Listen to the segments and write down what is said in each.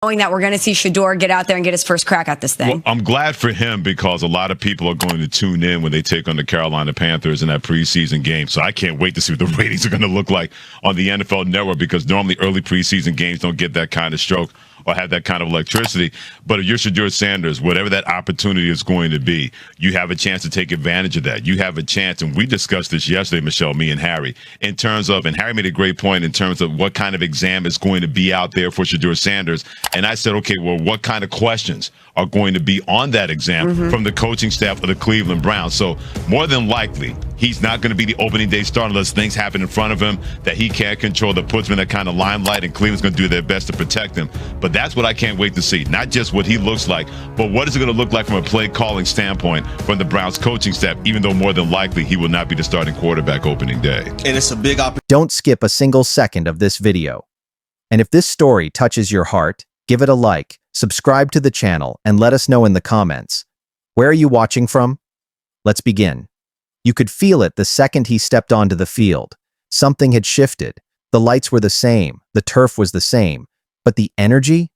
knowing that we're going to see Shedeur get out there and get his first crack at this thing. Well, I'm glad for him because a lot of people are going to tune in when they take on the Carolina Panthers in that preseason game. So I can't wait to see what the ratings are going to look like on the NFL Network, because normally early preseason games don't get that kind of stroke or have that kind of electricity. But if you're Shedeur Sanders, whatever that opportunity is going to be, you have a chance to take advantage of that. You have a chance, and we discussed this yesterday, Michelle, me and Harry, in terms of, and Harry made a great point in terms of what kind of exam is going to be out there for Shedeur Sanders. And I said, okay, well, what kind of questions are going to be on that exam from the coaching staff of the Cleveland Browns? So more than likely, he's not going to be the opening day starter unless things happen in front of him that he can't control, that puts him in that kind of limelight, and Cleveland's going to do their best to protect him. But that's what I can't wait to see. Not just what he looks like, but what is it going to look like from a play calling standpoint from the Browns coaching staff, even though more than likely he will not be the starting quarterback opening day. And it's a big opportunity. Don't skip a single second of this video. And if this story touches your heart, give it a like, subscribe to the channel, and let us know in the comments. Where are you watching from? Let's begin. You could feel it the second he stepped onto the field. Something had shifted. The lights were the same, the turf was the same, but the energy?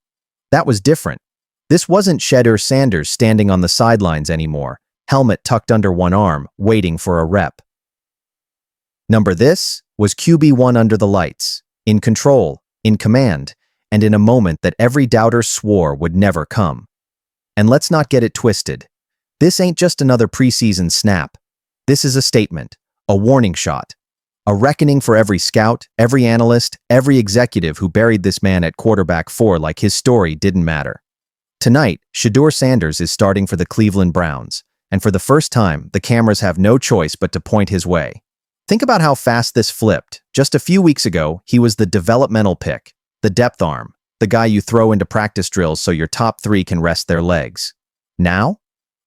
That was different. This wasn't Shedeur Sanders standing on the sidelines anymore, helmet tucked under one arm, waiting for a rep. This was QB1 under the lights, in control, in command, and in a moment that every doubter swore would never come. And let's not get it twisted. This ain't just another preseason snap. This is a statement, a warning shot, a reckoning for every scout, every analyst, every executive who buried this man at quarterback 4 like his story didn't matter. Tonight, Shedeur Sanders is starting for the Cleveland Browns, and for the first time, the cameras have no choice but to point his way. Think about how fast this flipped. Just a few weeks ago, he was the developmental pick, the depth arm, the guy you throw into practice drills so your top 3 can rest their legs. Now,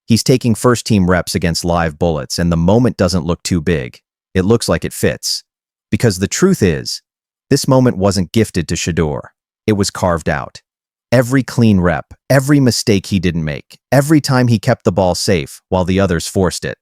he's taking first-team reps against live bullets, and the moment doesn't look too big. It looks like it fits. Because the truth is, this moment wasn't gifted to Shedeur. It was carved out. Every clean rep, every mistake he didn't make, every time he kept the ball safe while the others forced it.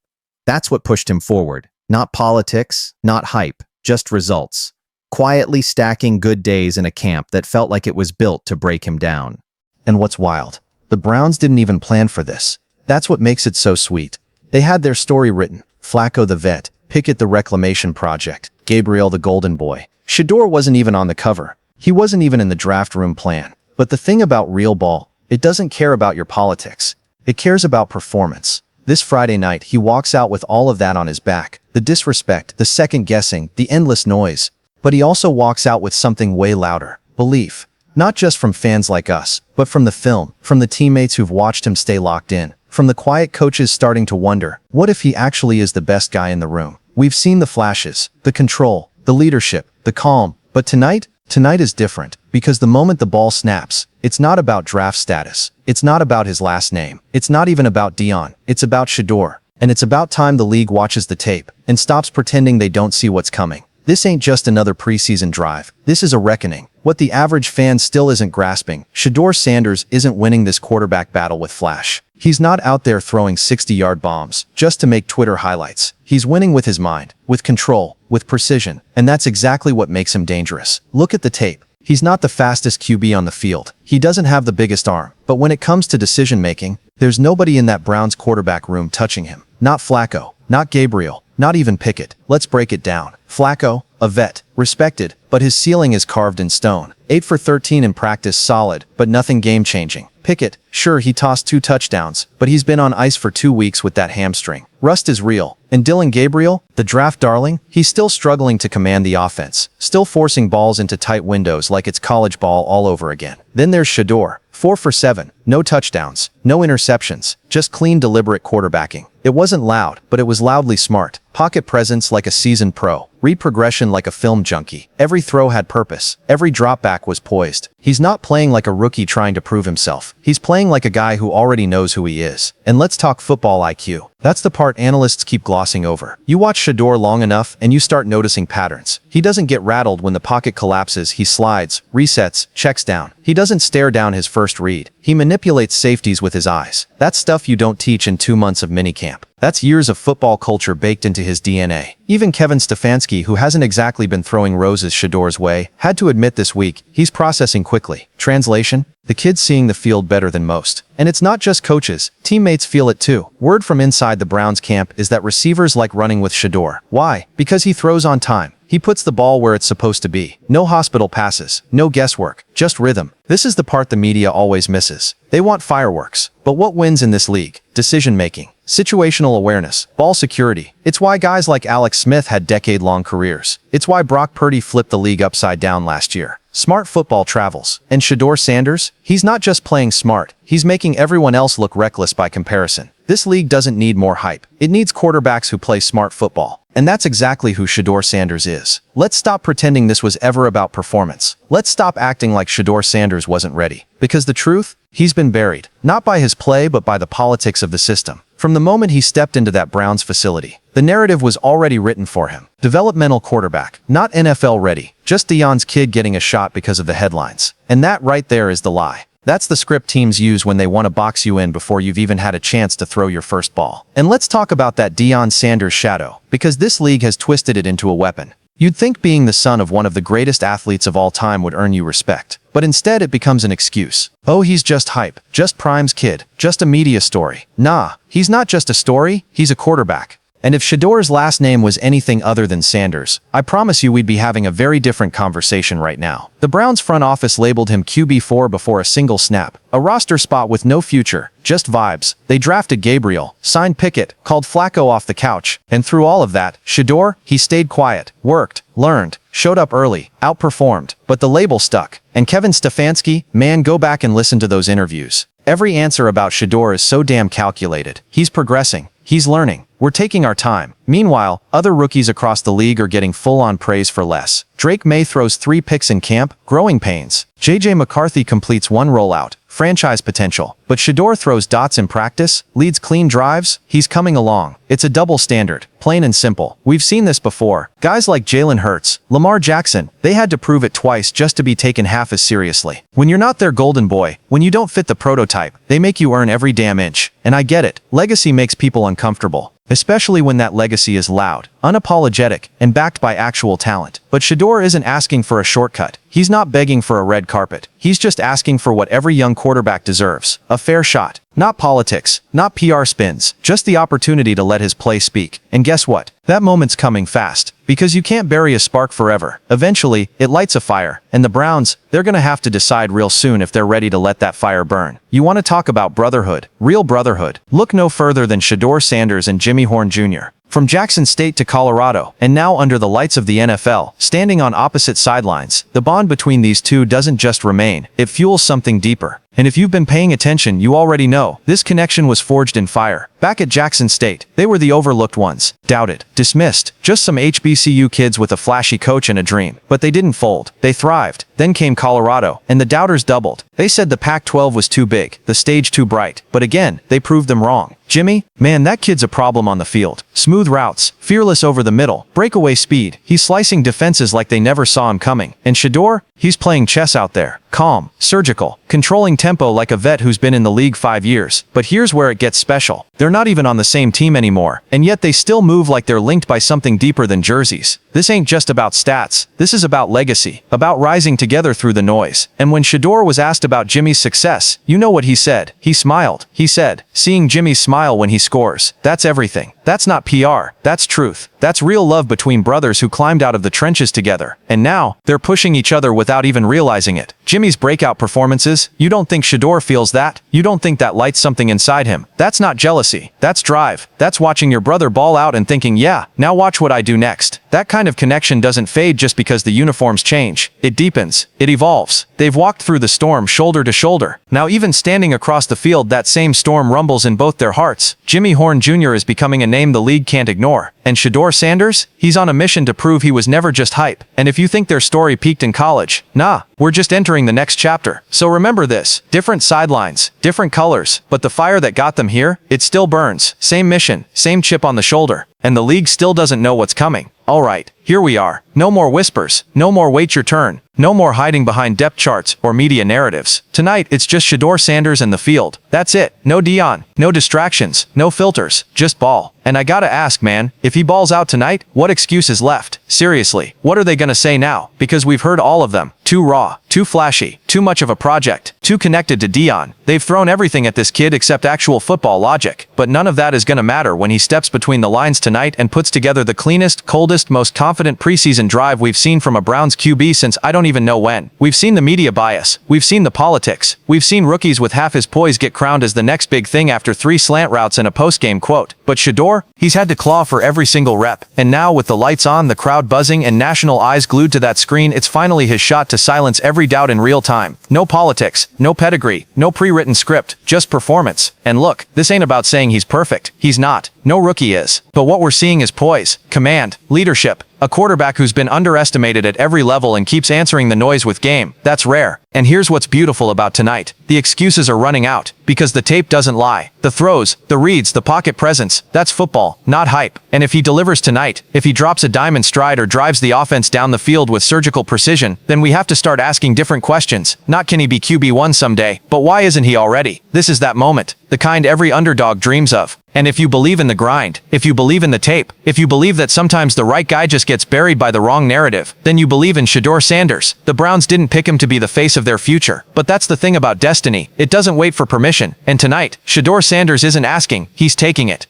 That's what pushed him forward. Not politics, not hype, just results. Quietly stacking good days in a camp that felt like it was built to break him down. And what's wild? The Browns didn't even plan for this. That's what makes it so sweet. They had their story written. Flacco the vet, Pickett the reclamation project, Gabriel the golden boy. Shedeur wasn't even on the cover. He wasn't even in the draft room plan. But the thing about real ball, it doesn't care about your politics. It cares about performance. This Friday night, he walks out with all of that on his back. The disrespect, the second-guessing, the endless noise. But he also walks out with something way louder. Belief. Not just from fans like us, but from the film, from the teammates who've watched him stay locked in, from the quiet coaches starting to wonder, what if he actually is the best guy in the room? We've seen the flashes, the control, the leadership, the calm, but tonight is different, because the moment the ball snaps, it's not about draft status. It's not about his last name. It's not even about Deion. It's about Shedeur. And it's about time the league watches the tape and stops pretending they don't see what's coming. This ain't just another preseason drive. This is a reckoning. What the average fan still isn't grasping, Shedeur Sanders isn't winning this quarterback battle with flash. He's not out there throwing 60-yard bombs just to make Twitter highlights. He's winning with his mind, with control, with precision, and that's exactly what makes him dangerous. Look at the tape. He's not the fastest QB on the field. He doesn't have the biggest arm. But when it comes to decision-making, there's nobody in that Browns quarterback room touching him. Not Flacco, not Gabriel, not even Pickett. Let's break it down. Flacco, a vet, respected, but his ceiling is carved in stone. 8 for 13 in practice, solid, but nothing game-changing. Pickett, sure, he tossed 2 touchdowns, but he's been on ice for 2 weeks with that hamstring. Rust is real. And Dylan Gabriel, the draft darling, he's still struggling to command the offense, still forcing balls into tight windows like it's college ball all over again. Then there's Shedeur, 4 for 7, no touchdowns, no interceptions, just clean, deliberate quarterbacking. It wasn't loud, but it was loudly smart. Pocket presence like a seasoned pro. Read progression like a film junkie. Every throw had purpose. Every drop back was poised. He's not playing like a rookie trying to prove himself. He's playing like a guy who already knows who he is. And let's talk football IQ. That's the part analysts keep glossing over. You watch Shedeur long enough and you start noticing patterns. He doesn't get rattled when the pocket collapses. He slides, resets, checks down. He doesn't stare down his first read. He manipulates safeties with his eyes. That's stuff you don't teach in 2 months of minicamp. That's years of football culture baked into his DNA. Even Kevin Stefanski, who hasn't exactly been throwing roses Shedeur's way, had to admit this week he's processing quickly. Translation? The kid's seeing the field better than most. And it's not just coaches, teammates feel it too. Word from inside the Browns camp is that receivers like running with Shedeur. Why? Because he throws on time. He puts the ball where it's supposed to be. No hospital passes, no guesswork, just rhythm. This is the part the media always misses. They want fireworks. But what wins in this league? Decision-making, situational awareness, ball security. It's why guys like Alex Smith had decade-long careers. It's why Brock Purdy flipped the league upside down last year. Smart football travels. And Shedeur Sanders? He's not just playing smart. He's making everyone else look reckless by comparison. This league doesn't need more hype. It needs quarterbacks who play smart football. And that's exactly who Shedeur Sanders is. Let's stop pretending this was ever about performance. Let's stop acting like Shedeur Sanders wasn't ready. Because the truth? He's been buried. Not by his play, but by the politics of the system. From the moment he stepped into that Browns facility, the narrative was already written for him. Developmental quarterback, not NFL ready. Just Deion's kid getting a shot because of the headlines. And that right there is the lie. That's the script teams use when they want to box you in before you've even had a chance to throw your first ball. And let's talk about that Deion Sanders shadow, because this league has twisted it into a weapon. You'd think being the son of one of the greatest athletes of all time would earn you respect. But instead it becomes an excuse. Oh, he's just hype, just Prime's kid, just a media story. Nah, he's not just a story, he's a quarterback. And if Shedeur's last name was anything other than Sanders, I promise you we'd be having a very different conversation right now. The Browns front office labeled him QB4 before a single snap, a roster spot with no future, just vibes. They drafted Gabriel, signed Pickett, called Flacco off the couch, and through all of that, Shedeur, he stayed quiet, worked, learned, showed up early, outperformed, but the label stuck. And Kevin Stefanski, man, go back and listen to those interviews. Every answer about Shedeur is so damn calculated. He's progressing. He's learning. We're taking our time. Meanwhile, other rookies across the league are getting full-on praise for less. Drake May throws 3 picks in camp, growing pains. J.J. McCarthy completes 1 rollout, franchise potential. But Shedeur throws dots in practice, leads clean drives, he's coming along. It's a double standard, plain and simple. We've seen this before. Guys like Jalen Hurts, Lamar Jackson, they had to prove it twice just to be taken half as seriously. When you're not their golden boy, when you don't fit the prototype, they make you earn every damn inch. And I get it, legacy makes people uncomfortable. Especially when that legacy is loud, unapologetic, and backed by actual talent. But Shedeur isn't asking for a shortcut. He's not begging for a red carpet. He's just asking for what every young quarterback deserves. A fair shot. Not politics, not PR spins, just the opportunity to let his play speak. And guess what? That moment's coming fast. Because you can't bury a spark forever. Eventually, it lights a fire. And the Browns, they're gonna have to decide real soon if they're ready to let that fire burn. You want to talk about brotherhood, real brotherhood. Look no further than Shedeur Sanders and Jimmy Horn Jr. From Jackson State to Colorado, and now under the lights of the NFL, standing on opposite sidelines, the bond between these two doesn't just remain, it fuels something deeper. And if you've been paying attention, you already know, this connection was forged in fire. Back at Jackson State, they were the overlooked ones, doubted, dismissed, just some HBCU kids with a flashy coach and a dream. But they didn't fold, they thrived. Then came Colorado, and the doubters doubled. They said the Pac-12 was too big, the stage too bright. But again, they proved them wrong. Jimmy? Man, that kid's a problem on the field. Smooth routes, fearless over the middle, breakaway speed. He's slicing defenses like they never saw him coming. And Shedeur? He's playing chess out there. Calm, surgical, controlling tempo like a vet who's been in the league 5 years. But here's where it gets special. They're not even on the same team anymore, and yet they still move like they're linked by something deeper than jerseys. This ain't just about stats. This is about legacy, about rising together through the noise. And when Shedeur was asked about Jimmy's success, you know what he said. He smiled. He said, "Seeing Jimmy smile when he scores, that's everything. That's not PR. That's truth. That's real love between brothers who climbed out of the trenches together. And now, they're pushing each other without even realizing it." Jimmy's breakout performances, you don't think Shedeur feels that? You don't think that lights something inside him? That's not jealousy. That's drive. That's watching your brother ball out and thinking, yeah, now watch what I do next. That kind of connection doesn't fade just because the uniforms change. It deepens. It evolves. They've walked through the storm shoulder to shoulder. Now even standing across the field, that same storm rumbles in both their hearts. Jimmy Horn Jr. is becoming a name the league can't ignore. And Shedeur Sanders? He's on a mission to prove he was never just hype. And if you think their story peaked in college, nah, we're just entering the next chapter. So remember this, different sidelines, different colors, but the fire that got them here, it still burns. Same mission, same chip on the shoulder. And the league still doesn't know what's coming. Alright, here we are. No more whispers, no more wait your turn, no more hiding behind depth charts or media narratives. Tonight, it's just Shedeur Sanders and the field. That's it. No Deion, no distractions, no filters, just ball. And I gotta ask, man, if he balls out tonight, what excuse is left? Seriously, what are they gonna say now? Because we've heard all of them. Too raw, too flashy, too much of a project, too connected to Deion. They've thrown everything at this kid except actual football logic. But none of that is gonna matter when he steps between the lines tonight and puts together the cleanest, coldest, most confident preseason drive we've seen from a Browns QB since I don't even know when. We've seen the media bias. We've seen the politics. We've seen rookies with half his poise get crowned as the next big thing after 3 slant routes and a post-game quote. But Shedeur, he's had to claw for every single rep. And now with the lights on, the crowd buzzing, and national eyes glued to that screen, it's finally his shot to silence every doubt in real time. No politics, no pedigree, no pre-written script, just performance. And look, this ain't about saying he's perfect. He's not. No rookie is. But what we're seeing is poise, command, leadership. A quarterback who's been underestimated at every level and keeps answering the noise with game. That's rare. And here's what's beautiful about tonight. The excuses are running out, because the tape doesn't lie. The throws, the reads, the pocket presence, that's football, not hype. And if he delivers tonight, if he drops a diamond stride or drives the offense down the field with surgical precision, then we have to start asking different questions. Not can he be QB1 someday, but why isn't he already? This is that moment, the kind every underdog dreams of. And if you believe in the grind, if you believe in the tape, if you believe that sometimes the right guy just gets buried by the wrong narrative, then you believe in Shedeur Sanders. The Browns didn't pick him to be the face of their future. But that's the thing about destiny. It doesn't wait for permission. And tonight, Shedeur Sanders isn't asking, he's taking it.